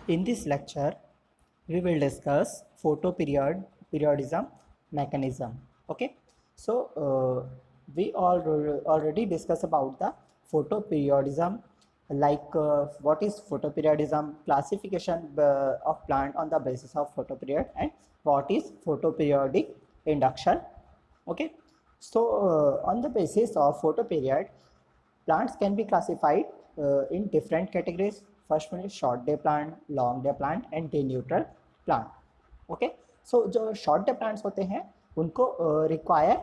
In this lecture, we will discuss photoperiodism mechanism. Okay, so we already discussed about the photoperiodism, like what is photoperiodism, classification of plant on the basis of photoperiod, and what is photoperiodic induction. Okay, so on the basis of photoperiod, plants can be classified in different categories. First one is short day plant, long day plant and day neutral plant. Okay, so जो short day plants होते हैं उनको require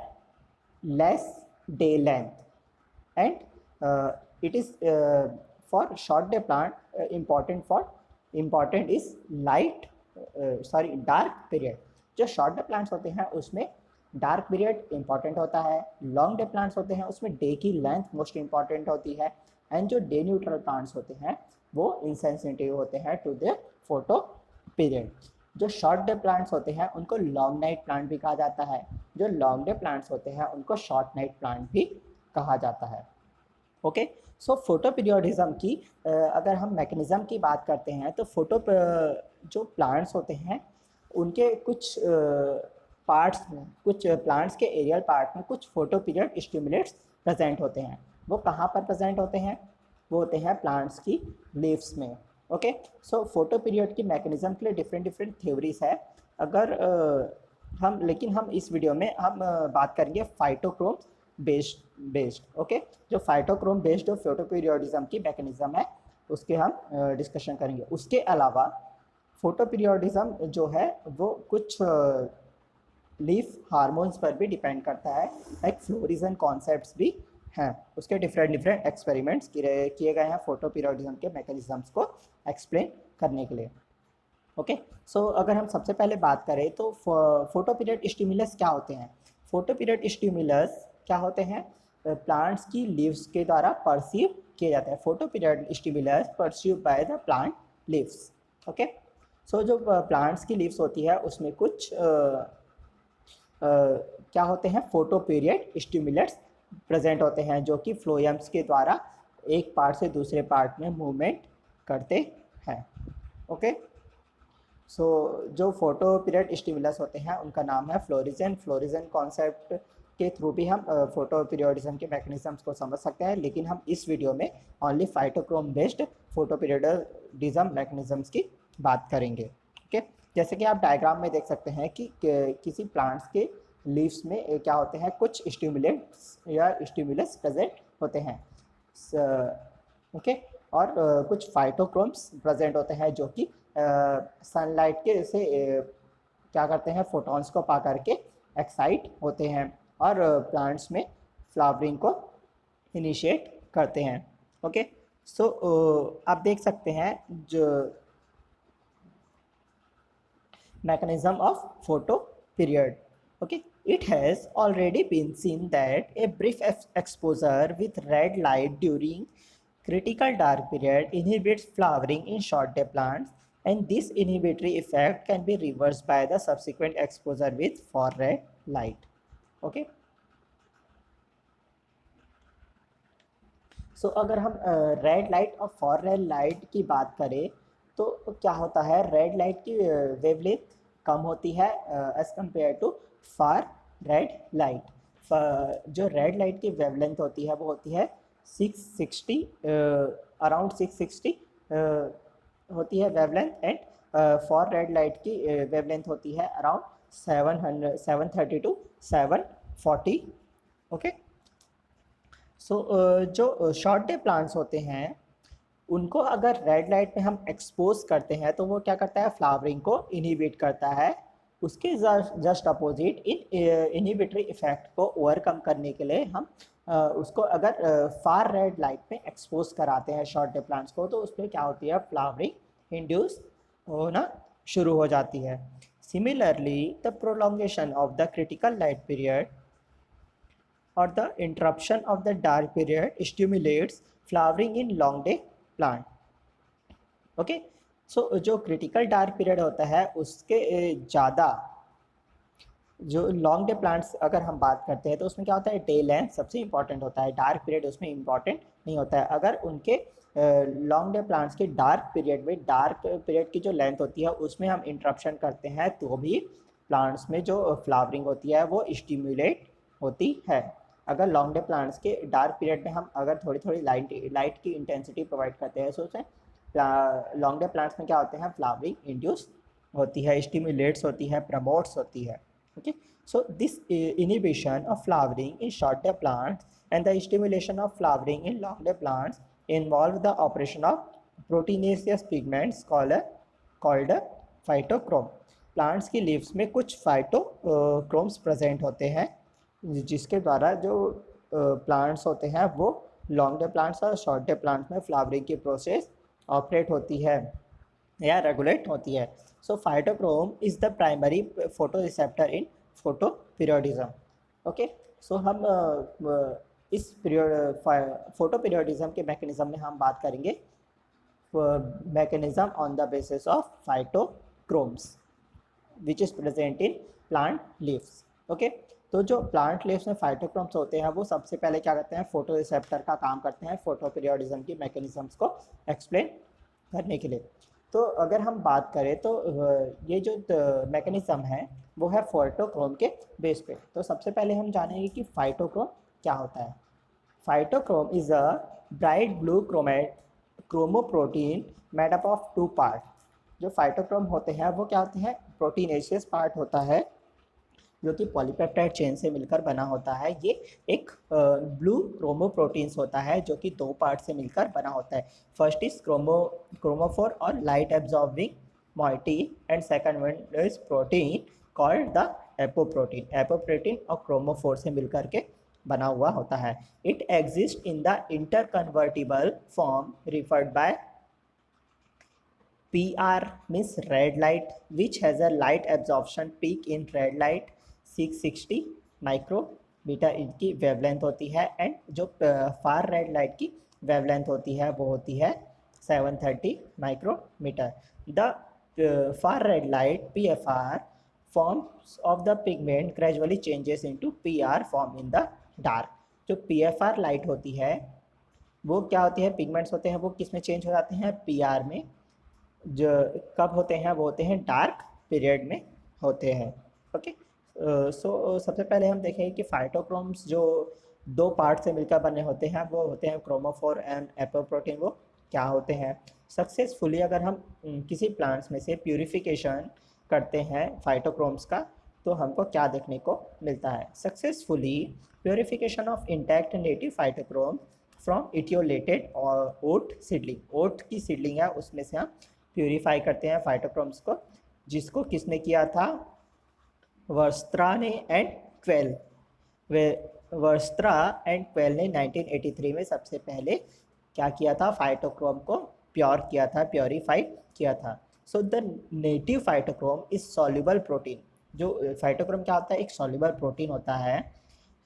less day length and it is for short day plant important is light dark period. जो short day plants होते हैं उसमें dark period important होता है. लॉन्ग डे प्लांट्स होते हैं उसमें डे की लेंथ मोस्ट इंपॉर्टेंट होती है. एंड जो डे न्यूट्रल प्लांट्स होते हैं वो इनसेंसिटिव होते हैं टू द फोटो पीरियड. जो शॉर्ट डे प्लांट्स होते हैं उनको लॉन्ग नाइट प्लांट भी कहा जाता है. जो लॉन्ग डे प्लांट्स होते हैं उनको शॉर्ट नाइट प्लांट भी कहा जाता है. ओके, सो फोटो पीरियोडिज्म की अगर हम मैकेनिज्म की बात करते हैं तो जो प्लांट्स होते हैं उनके कुछ पार्ट्स में, कुछ प्लांट्स के एरियल पार्ट में कुछ फोटो पीरियड स्टिमुलेट्स प्रेजेंट होते हैं. वो कहाँ पर प्रेजेंट होते हैं? वो होते हैं प्लांट्स की लीव्स में. ओके, सो फोटो पीरियड की मैकेनिज्म के लिए डिफरेंट थ्योरीज है. अगर हम इस वीडियो में हम बात करेंगे फाइटोक्रोम बेस्ड. ओके, जो फाइटोक्रोम बेस्ड जो फोटो पीरियोडिज्म की मैकेनिज्म है उसके हम डिस्कशन करेंगे. उसके अलावा फोटो पीरियोडिज्म जो है वो कुछ लीफ हार्मोन्स पर भी डिपेंड करता है. लाइक फ्लोरिजन कॉन्सेप्ट्स भी हैं. उसके डिफरेंट एक्सपेरिमेंट्स किए गए हैं फोटो पीरियोडिज्म के मैकेनिज्म्स को एक्सप्लेन करने के लिए. ओके, सो अगर हम सबसे पहले बात करें तो फोटो पीरियड स्टिमुलस क्या होते हैं? फोटो पीरियड स्टिमुलस क्या होते हैं? प्लांट्स की लीव्स के द्वारा परसीव किए जाते हैं. Photo period stimulus perceive by the plant leaves. Okay, so जो प्लांट्स की लीव्स होती है उसमें कुछ क्या होते हैं? फोटो पीरियड स्टिमुलेट्स प्रेजेंट होते हैं जो कि फ्लोएम्स के द्वारा एक पार्ट से दूसरे पार्ट में मूवमेंट करते हैं. ओके, सो जो फोटो पीरियड स्टिमुलस होते हैं उनका नाम है फ्लोरिजन कॉन्सेप्ट के थ्रू भी हम फोटो पीरियोडिज्म के मैकेनिज्म्स को समझ सकते हैं. लेकिन हम इस वीडियो में only phytochrome based photo periodism mechanisms की बात करेंगे. ओके, जैसे कि आप डायग्राम में देख सकते हैं कि किसी प्लांट्स के लीव्स में क्या होते हैं? कुछ स्टिमुलेंट्स या स्टिमुलस प्रेजेंट होते हैं. ओके, और कुछ फाइटोक्रोम्स प्रेजेंट होते हैं जो कि सनलाइट के से क्या करते हैं? फोटॉन्स को पा करके एक्साइट होते हैं और प्लांट्स में फ्लावरिंग को इनिशिएट करते हैं. ओके, सो आप देख सकते हैं जो mechanism of photoperiod. Okay, it has already been seen that a brief exposure with red light during critical dark period inhibits flowering in short day plants, and this inhibitory effect can be reversed by the subsequent exposure with far red light. Okay, so अगर हम red light और far red light की बात करें तो क्या होता है? रेड लाइट की वेवलेंथ कम होती है as compare to far red light. जो रेड लाइट की वेवलेंथ होती है वो होती है 660 अराउंड 660 होती है wavelength. And for red light की वेवलेंथ होती है अराउंड 730 टू 740. ओके, सो जो शॉर्ट डे प्लांट्स होते हैं उनको अगर रेड लाइट में हम एक्सपोज करते हैं तो वो क्या करता है? फ्लावरिंग को इनहिबिट करता है. उसके जस्ट अपोजिट इनहिबिटरी इफेक्ट को ओवरकम करने के लिए हम उसको अगर फार रेड लाइट में एक्सपोज कराते हैं शॉर्ट डे प्लांट्स को तो उसमें क्या होती है? फ्लावरिंग इंड्यूस होना शुरू हो जाती है. Similarly the prolongation of the critical light period or the interruption of the dark period stimulates flowering in long day plant. Okay, so जो क्रिटिकल डार्क पीरियड होता है उसके ज़्यादा जो लॉन्ग डे प्लांट्स अगर हम बात करते हैं तो उसमें क्या होता है? डे लेंथ सबसे इंपॉर्टेंट होता है. डार्क पीरियड उसमें इंपॉर्टेंट नहीं होता है. अगर उनके लॉन्ग डे प्लांट्स के डार्क पीरियड में, डार्क पीरियड की जो लेंथ होती है उसमें हम इंटरप्शन करते हैं तो भी प्लांट्स में जो फ्लावरिंग होती है वो स्टिमुलेट होती है। अगर लॉन्ग डे प्लांट्स के डार्क पीरियड में हम अगर थोड़ी थोड़ी लाइट की इंटेंसिटी प्रोवाइड करते हैं तो उसमें लॉन्ग डे प्लांट्स में क्या होते हैं, फ्लावरिंग इंड्यूस होती है, स्टिमुलेट्स होती है, प्रमोट्स होती है। Okay, so this inhibition of flowering in short day plants and the stimulation of flowering in long day plants involve the operation of proteinaceous pigments called phytochrome। Plants की leaves में कुछ फाइटोक्रोम्स present होते हैं जिसके द्वारा जो प्लांट्स होते हैं वो लॉन्ग डे प्लांट्स और शॉर्ट डे प्लांट्स में फ्लावरिंग की प्रोसेस ऑपरेट होती है या रेगुलेट होती है। So phytochrome is the primary photo receptor in photo periodism. Okay, so हम इस पीरियड फोटो पीरियोडिज्म के मैकेनिज्म में हम बात करेंगे mechanism on the basis of phytochromes which is present in plant leaves. Okay, तो जो प्लांट लीव्स में फाइटोक्रोम्स होते हैं वो सबसे पहले क्या करते हैं, फोटो रिसेप्टर का काम करते हैं फोटो पीरियोडिज्म की मैकेनिज्म्स को एक्सप्लेन करने के लिए। तो अगर हम बात करें तो ये जो मैकेनिज्म है वो है फाइटोक्रोम के बेस पे। तो सबसे पहले हम जानेंगे कि फाइटोक्रोम क्या होता है। Phytochrome is a bright blue chromoprotein made up of two part. जो फाइटोक्रोम होते हैं वो क्या होते हैं, प्रोटीनेशियस पार्ट होता है जो कि पॉलीपेप्टाइड चेन से मिलकर बना होता है। ये एक ब्लू क्रोमोप्रोटीन्स होता है जो कि दो पार्ट से मिलकर बना होता है। फर्स्ट इज क्रोमोफोर और light absorbing moiety and second one is protein called the apoprotein. Apoprotein और क्रोमोफोर से मिलकर के बना हुआ होता है। It exist in the interconvertible form referred by PR means red light, which has a light absorption peak in red light 660 micrometre इनकी wavelength होती है एंड जो फार रेड लाइट की वेवलेंथ होती है वो होती है 730 micrometre. The far red light PFR forms of the pigment gradually changes into PR form in the dark। जो PFR लाइट होती है वो क्या होती है, पिगमेंट्स होते हैं वो किस में चेंज हो जाते हैं, PR में। जो कब होते हैं वो होते हैं डार्क पीरियड में होते हैं। ओके, सो सबसे पहले हम देखेंगे कि फाइटोक्रोम्स जो दो पार्ट से मिलकर बने होते हैं वो होते हैं क्रोमोफोर एंड एपोप्रोटीन। वो क्या होते हैं, सक्सेसफुली अगर हम किसी प्लांट्स में से प्यूरिफिकेशन करते हैं फाइटोक्रोम्स का तो हमको क्या देखने को मिलता है, successfully purification of intact native phytochrome from etiolated और ओट सीडलिंग। ओट की सीडलिंग है उसमें से हम प्यूरिफाई करते हैं फाइटोक्रोम्स को, जिसको किसने किया था, वर्स्त्रा ने एंड क्वेल। वर्स्त्रा एंड क्वेल ने 1983 में सबसे पहले क्या किया था, फाइटोक्रोम को प्योर किया था, प्योरीफाई किया था। So the native phytochrome is soluble protein. जो फाइटोक्रोम क्या होता है, एक सॉल्युबल प्रोटीन होता है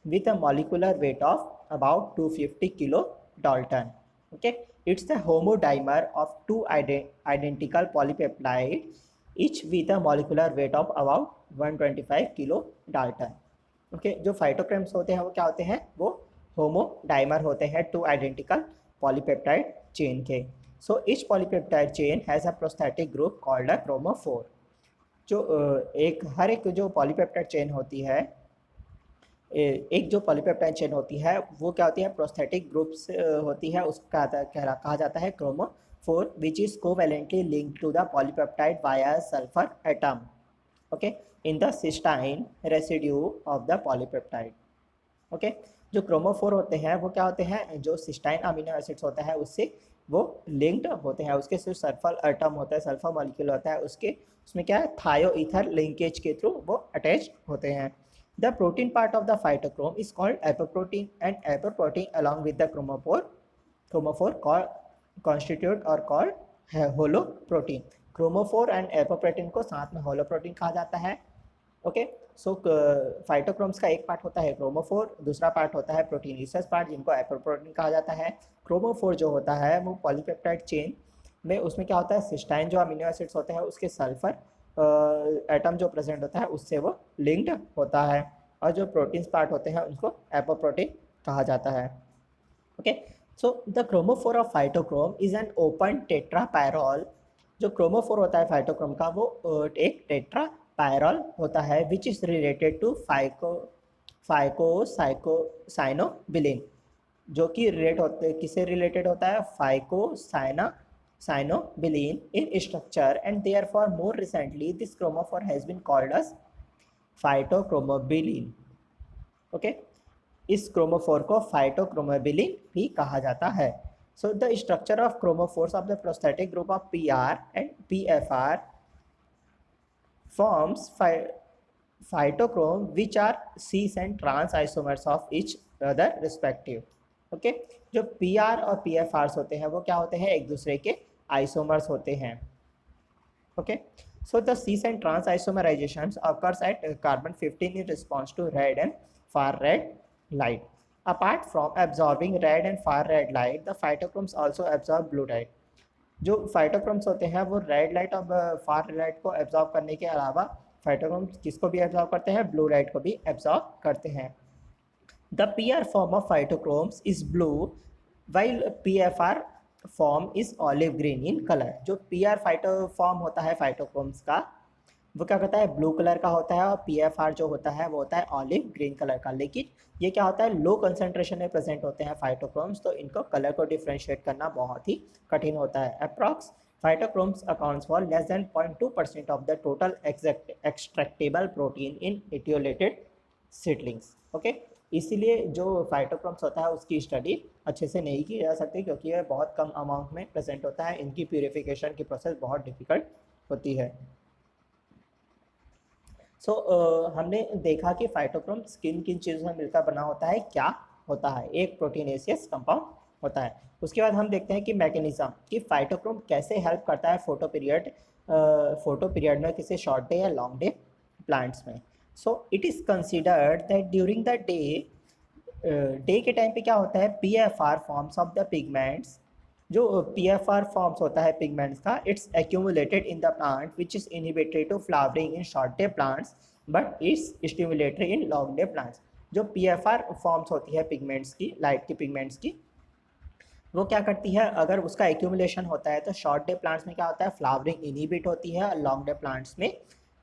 with a molecular weight of about 250 kilo Dalton. Okay, it's the homodimer of two identical polypeptide each with a molecular weight of about 125 kilo Dalton. Okay, जो फाइटोक्रोम्स होते हैं वो क्या होते हैं, वो होमोडाइमर होते हैं टू आइडेंटिकल पॉलीपेप्टाइड चेन के। So each polypeptide chain has a prosthetic group called a chromophore. जो हर एक जो पॉलीपेप्टाइड चेन होती है, एक जो पॉलीपेप्टाइड चेन होती है वो क्या होती है, प्रोस्थेटिक ग्रुप्स होती है, उसका कहा जाता है chromophore which is covalently linked to the polypeptide via sulphur atom. Okay, in the cysteine residue of the polypeptide. Okay, जो क्रोमोफोर होते हैं वो क्या होते हैं, जो सिस्टाइन अमीनो एसिड्स होता है उससे वो लिंक्ड होते हैं, उसके सिर्फ सल्फर एटम होता है, सल्फर मॉलिक्यूल होता है, उसमें क्या है, थायो ईथर लिंकेज के थ्रू वो अटैच होते हैं। The protein part of the phytochrome is called apoprotein and apoprotein along with the chromophore constitute or called holoprotein। chromophore and apoprotein को साथ में holoprotein कहा जाता है। ओके, सो फाइटोक्रोम्स का एक पार्ट होता है क्रोमोफोर, दूसरा पार्ट होता है प्रोटीनेशियस पार्ट जिनको एपोप्रोटीन कहा जाता है। क्रोमोफोर जो होता है वो पॉलीपेप्टाइड चेन में उसमें क्या होता है, सिस्टाइन जो अमीनो एसिड्स होते हैं उसके सल्फर एटम जो प्रेजेंट होता है उससे वो लिंक्ड होता है, और जो प्रोटीन्स पार्ट होते हैं उनको एपोप्रोटीन कहा जाता है। Okay, so the chromophore of phytochrome is an open tetrapyrrole. जो क्रोमोफोर होता है फाइटोक्रोम का वो एक टेट्रापायरॉल होता है which is related to phycocyanobilin, जो कि रिलेट होते किससे रिलेटेड होता है, cyanobilin in structure, and therefore more recently this chromophore has been called as phytochromobilin. Okay, इस क्रोमोफोर को फाइटोक्रोमोबिलिन भी कहा जाता है। So the structure of chromophores of the prosthetic group of PR and PFR forms phytochrome which are cis and trans isomers of each other respective. Okay, जो PR और PFRs होते हैं वो क्या होते हैं, एक दूसरे के आइसोमर्स होते हैं। Okay, so the cis and trans isomerizations occurs at carbon 15 in response to red and far red light. Apart from absorbing red and far red light, the phytochromes also absorb blue light. जो फाइटोक्रोम्स होते हैं वो red light और फार light को absorb करने के अलावा फाइटोक्रोम्स किसको भी एब्जॉर्ब करते हैं, ब्लू लाइट को भी एब्जॉर्ब करते हैं। The PR form of phytochromes is blue while PFR form is olive green in colour. जो PR फाइटो फॉर्म होता है फाइटोक्रोम्स का वो क्या करता है, ब्लू कलर का होता है, और PFR जो होता है वो होता है ऑलिव ग्रीन कलर का। लेकिन ये क्या होता है, लो कंसंट्रेशन में प्रेजेंट होते हैं फाइटोक्रोम्स, तो इनको कलर को डिफ्रेंशिएट करना बहुत ही कठिन होता है। Approx phytochromes accounts for less than 0.2% of the total extractable protein in etiolated seedlings. Okay, इसीलिए जो फाइटोक्रोम्स होता है उसकी स्टडी अच्छे से नहीं की जा सकती, क्योंकि ये बहुत कम अमाउंट में प्रेजेंट होता है, इनकी प्यूरिफिकेशन की प्रोसेस बहुत डिफिकल्ट होती है। सो हमने देखा कि फाइटोक्रोम किन किन चीज़ों से मिलकर बना होता है, क्या होता है, एक प्रोटीनेशियस कंपाउंड होता है। उसके बाद हम देखते हैं कि मैकेनिज्म, कि फाइटोक्रोम कैसे हेल्प करता है फोटो पीरियड में, किसी शॉर्ट डे या लॉन्ग डे प्लांट्स में। So it is considered that during the day के टाइम पे क्या होता है, PFR forms of the pigments, जो PFR फॉर्म्स होता है पिगमेंट्स का, it's accumulated in the plant which is inhibitory to flowering in short day plants but it's stimulatory in long day plants. जो PFR फॉर्म्स होती है pigments की, light की pigments की, वो क्या करती है, अगर उसका एक्यूमुलेशन होता है तो शॉर्ट डे प्लांट्स में क्या होता है, फ्लावरिंग इनहिबिट होती है, और लॉन्ग डे प्लांट्स में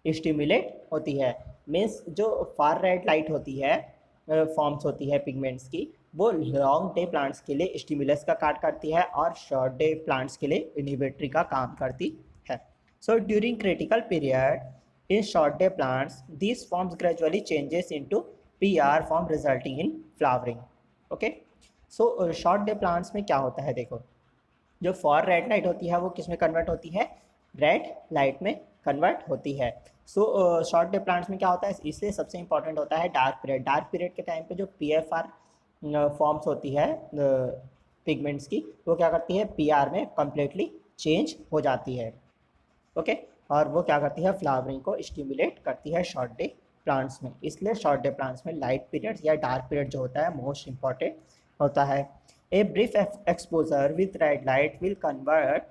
स्टिमुलेट होती है। मीन्स जो फार रेड लाइट होती है फॉर्म्स होती है पिगमेंट्स की, वो लॉन्ग डे प्लांट्स के लिए स्टिमुलस का कार्य करती है, और शॉर्ट डे प्लांट्स के लिए इनहिबिटरी का काम करती है। So during critical period in short day plants this forms gradually changes into PR form resulting in flowering. Okay, so short day plants में क्या होता है, देखो, जो फॉर रेड लाइट होती है वो किस में कन्वर्ट होती है, रेड लाइट में कन्वर्ट होती है। सो शॉर्ट डे प्लांट्स में क्या होता है, इसलिए सबसे इंपॉर्टेंट होता है डार्क पीरियड। डार्क पीरियड के टाइम पे जो PFR फॉर्म्स होती है पिगमेंट्स की, वो क्या करती है, PR में कम्प्लीटली चेंज हो जाती है। ओके, और वो क्या करती है, फ्लावरिंग को स्टिमुलेट करती है शॉर्ट डे प्लांट्स में। इसलिए शॉर्ट डे प्लांट्स में लाइट पीरियड या डार्क पीरियड जो होता है मोस्ट इंपॉर्टेंट होता है। A brief exposure with red light will convert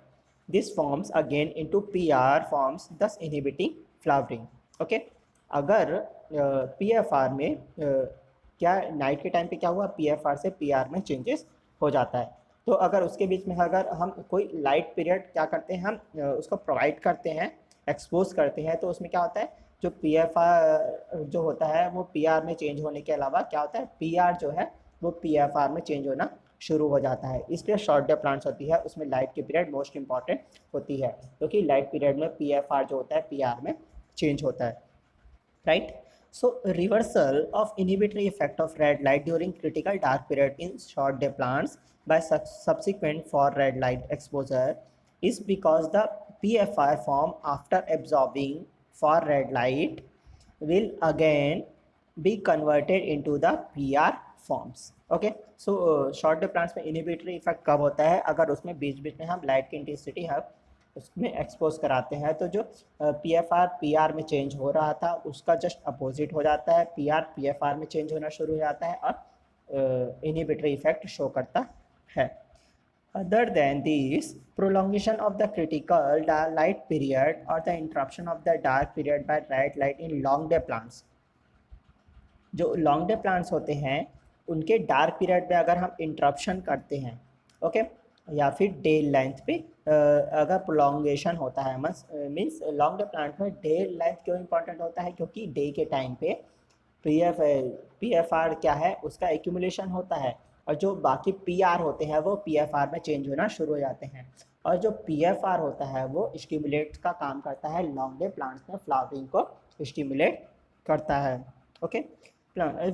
this forms again into PR forms दस इनहिबिटिंग फ्लावरिंग। ओके, अगर PFR में क्या नाइट के टाइम पे क्या हुआ, PFR से PR में चेंजेस हो जाता है, तो अगर उसके बीच में अगर हम कोई लाइट पीरियड क्या करते हैं, हम उसको प्रोवाइड करते हैं, एक्सपोज करते हैं, तो उसमें क्या होता है, जो PFR जो होता है वो PR में चेंज होने के अलावा क्या होता है, PR जो है वो PFR में चेंज होना शुरू हो जाता है। इसलिए शॉर्ट डे प्लांट्स होती है उसमें लाइट की पीरियड मोस्ट इंपॉर्टेंट होती है, क्योंकि लाइट पीरियड में PFR जो होता है PR में चेंज होता है, right. So reversal of inhibitory effect of red light during critical dark period in short day plants by subsequent for red light exposure is because the PFR form after absorbing for red light will again be converted into the PR forms. Okay, so short day plants में inhibitory effect कब होता है, अगर उसमें बीच बीच में हम light की intensity हम उसमें एक्सपोज कराते हैं, तो जो PFR PR में चेंज हो रहा था उसका जस्ट अपोजिट हो जाता है, PR PFR में चेंज होना शुरू हो जाता है और इनहिबिटरी इफेक्ट शो करता है। Other than this prolongation of the critical light period और the interruption of the dark period by red light in long day plants, जो लॉन्ग डे प्लांट्स होते हैं उनके डार्क पीरियड में अगर हम इंटरप्शन करते हैं, ओके। या फिर डे लेंथ पे अगर प्रोलॉन्गेशन होता है मीन्स लॉन्ग डे प्लांट में डे लेंथ क्यों इंपॉर्टेंट होता है, क्योंकि डे के टाइम पे पी एफ आर क्या है, उसका एक्यूमुलेशन होता है, और जो बाकी पी आर होते हैं वो पी एफ आर में चेंज होना शुरू हो जाते हैं। और जो पी एफ आर होता है वो स्टिमुलेट का काम करता है, लॉन्ग डे प्लांट्स में फ्लावरिंग को स्टिमुलेट करता है। Okay,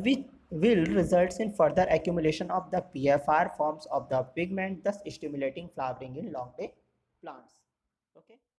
which will results in further accumulation of the PFR forms of the pigment, thus stimulating flowering in long day plants.